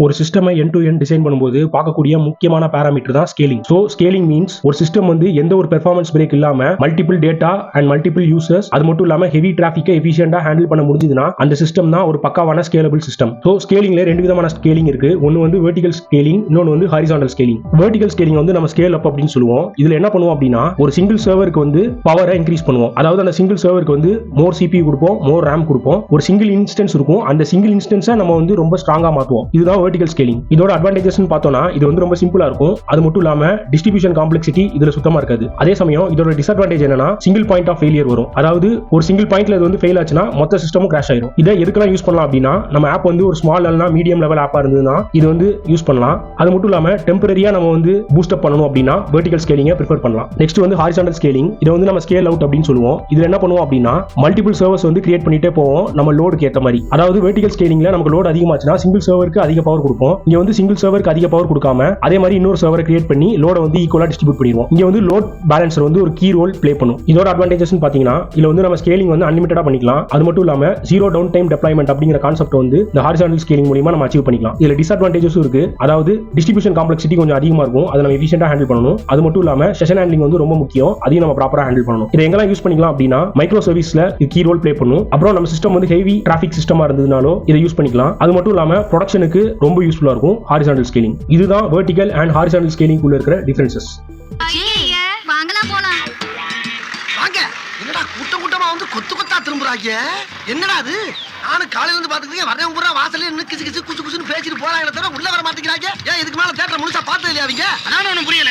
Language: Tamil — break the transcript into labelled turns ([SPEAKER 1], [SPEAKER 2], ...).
[SPEAKER 1] ஒரு system end to end design பண்ணும்போது பார்க்கக்கூடிய முக்கியமான பாராமீட்டர் தான் ஸ்கேலிங். ஸோ ஸ்கேலிங் மீன்ஸ் ஒரு சிஸ்டம் வந்து எந்த ஒரு பெர்ஃபார்மன்ஸ் பிரேக் இல்லாம multiple data and multiple users, அது மட்டும் இல்லாம ஹெவி டிராஃபிக்கை எஃபிஷியண்டா ஹேண்டில் பண்ண முடிஞ்சதுன்னா அந்த சிஸ்டம் தான் ஒரு பக்காவான ஸ்கேலபிள் சிஸ்டம். ஸோ ஸ்கேலிங்ல ரெண்டு விதமான ஸ்கேலிங் இருக்கு. ஒன்னு வந்து வெர்டிகல் ஸ்கேலிங், இன்னொன்று வந்து ஹாரிசான்டல் ஸ்கேலிங். வெர்டிகல் ஸ்கேலிங் வந்து நம்ம ஸ்கேல் அப் அப்படின்னு சொல்லுவோம். இதுல என்ன பண்ணுவோம் அப்படின்னா ஒரு சிங்கிள் சர்வருக்கு வந்து பவரை இன்க்ரீஸ் பண்ணுவோம். அதாவது அந்த சிங்கிள் சர்வருக்கு வந்து மோர் சிபி கொடுப்போம், மோர் ரேம் கொடுப்போம். ஒரு சிங்கிள் இன்ஸ்டன்ஸ் இருக்கும், அந்த சிங்கிள் இன்ஸ்டன்ஸை நம்ம வந்து ரொம்ப ஸ்ட்ராங்கா மாத்துவோம். இதுதான் வெர்டிகல் ஸ்கேலிங். இதோட அட்வான்டேஜஸ் பார்த்தோம்னா இது வந்து ரொம்ப சிம்பிளா இருக்கும். அது மட்டும் இல்லாம டிஸ்ட்ரிபியூஷன் காம்ப்ளெக்சிட்டி இதுல சுத்தமா இருக்காது. அதே சமயம் இதோட டிஸ்அட்வான்டேஜ் என்னன்னா சிங்கிள் பாயிண்ட் ஆஃப் ஃபெயிலியர் வரும். அதாவது ஒரு சிங்கிள் பாயிண்ட்ல இது வந்து ஃபெயில் ஆச்சுன்னா மொத்த சிஸ்டமும் கிராஷ் ஆயிரும். இதை எதுக்கெல்லாம் யூஸ் பண்ணலாம் அப்படின்னா நம்ம ஆப் வந்து ஒரு ஸ்மால் லெவல்னா மீடியம் லெவல் ஆப்பா இருந்ததுன்னா இது வந்து யூஸ் பண்ணலாம். அது மட்டும் இல்லாம டெம்பரரியா நம்ம வந்து பூஸ்ட் அப் பண்ணணும் அப்படின்னா வெர்டிகல் ஸ்கேலிங்கை ப்ரிஃபர் பண்ணலாம். நெக்ஸ்ட் வந்து ஹாரிசான்டல் ஸ்கேலிங். இதை வந்து நம்ம ஸ்கேல் அவுட் அப்படின்னு சொல்லுவோம். இதுல என்ன பண்ணுவோம் அப்படின்னா மல்டிபிள் சர்வர்ஸ் வந்து கிரியேட் பண்ணிட்டே போவோம் நம்ம லோடுக்கு ஏற்ற மாதிரி. அதாவது வெர்டிகல் ஸ்கேலிங்ல நமக்கு லோட் அதிகமாச்சுன்னா சிங்கிள் சர்வருக்கு அதிக பவர் கொடுப்போம். இங்க வந்து சிங்கிள் சர்வருக்கு அதிக பவர் கொடுக்காம அதே மாதிரி இன்னொரு சர்வரை கிரியேட் பண்ணி லோட வந்து ஈக்குவலா டிஸ்ட்ரிபியூட் பண்ணிடுவோம். இங்க வந்து லோட் பேலன்சர் வந்து ஒரு கீ ரோல் ப்ளே பண்ணும். இதோட அட்வான்டேஜஸ் பாத்தீங்கன்னா இதுல வந்து நம்ம ஸ்கேலிங் வந்து அன்லிமிட்டடா பண்ணிக்கலாம். அது மட்டும் இல்லாம ஜீரோ டவுன் டைம் டெப்ளாய்மெண்ட் அப்படிங்கிற கான்செப்ட் வந்து இந்த ஹாரிசான்டல் ஸ்கேலிங் மூலமா நம்ம அச்சீவ் பண்ணிக்கலாம். இதுல டிஸ்அட்வான்டேஜஸ் இருக்கு. அதாவது டிஸ்ட்ரிபியூஷன் காம்ப்ளெக்சிட்டி கொஞ்சம் அதிகமா இருக்கும். அதை நம்ம எஃபிஷியண்டா ஹேண்டில் பண்ணணும். அது மட்டும் இல்லாம செஷன் ஹேண்ட்லிங் வந்து ரொம்ப முக்கியம். அதையும் நம்ம ப்ராப்பரா ஹேண்டில் பண்ணணும். இதை எங்கெல்லாம் யூஸ் பண்ணிக்கலாம் அப்படின்னா மைக்ரோ சர்வீஸ்ல இது கீ ரோல் ப்ளே பண்ணும். அப்புறம் நம்ம சிஸ்டம் வந்து ஹெவி டிராஃபிக் சிஸ்டமா இருந்ததுனாலோ இதை யூஸ் பண்ணிக்கலாம். அது மட்டும் இல்லாம ப்ரொடக்ஷனுக்கு ரொம்ப யூஸ்ஃபுல்லா இருக்கும் ஹாரிசான்டல் ஸ்கேலிங். இதுதான் வெர்டிகல் அண்ட் ஹாரிசான்டல் ஸ்கேலிங் உள்ள இருக்கிற டிஃபரன்சஸ்.
[SPEAKER 2] வாங்கலாம் போலாம்.
[SPEAKER 3] வாங்க. என்னடா கூட்டம் கூட்டமா வந்து கொத்து கொத்தா திரும்புறாங்க. என்னடா அது? நானும் காலையில இருந்து பாத்துக்கிட்டே வரேன் பூரா வாசல்ல நின்னு கிசு கிசு குசு குசுன்னு பேசிட்டு போறாங்களே தவிர உள்ள வர மாட்டேங்கிறாங்க. ஏன் இதுக்கு மேல தியேட்டர் முழுசா பார்த்தது இல்லையா அவங்க? நானும் ஒண்ணும் புரியல.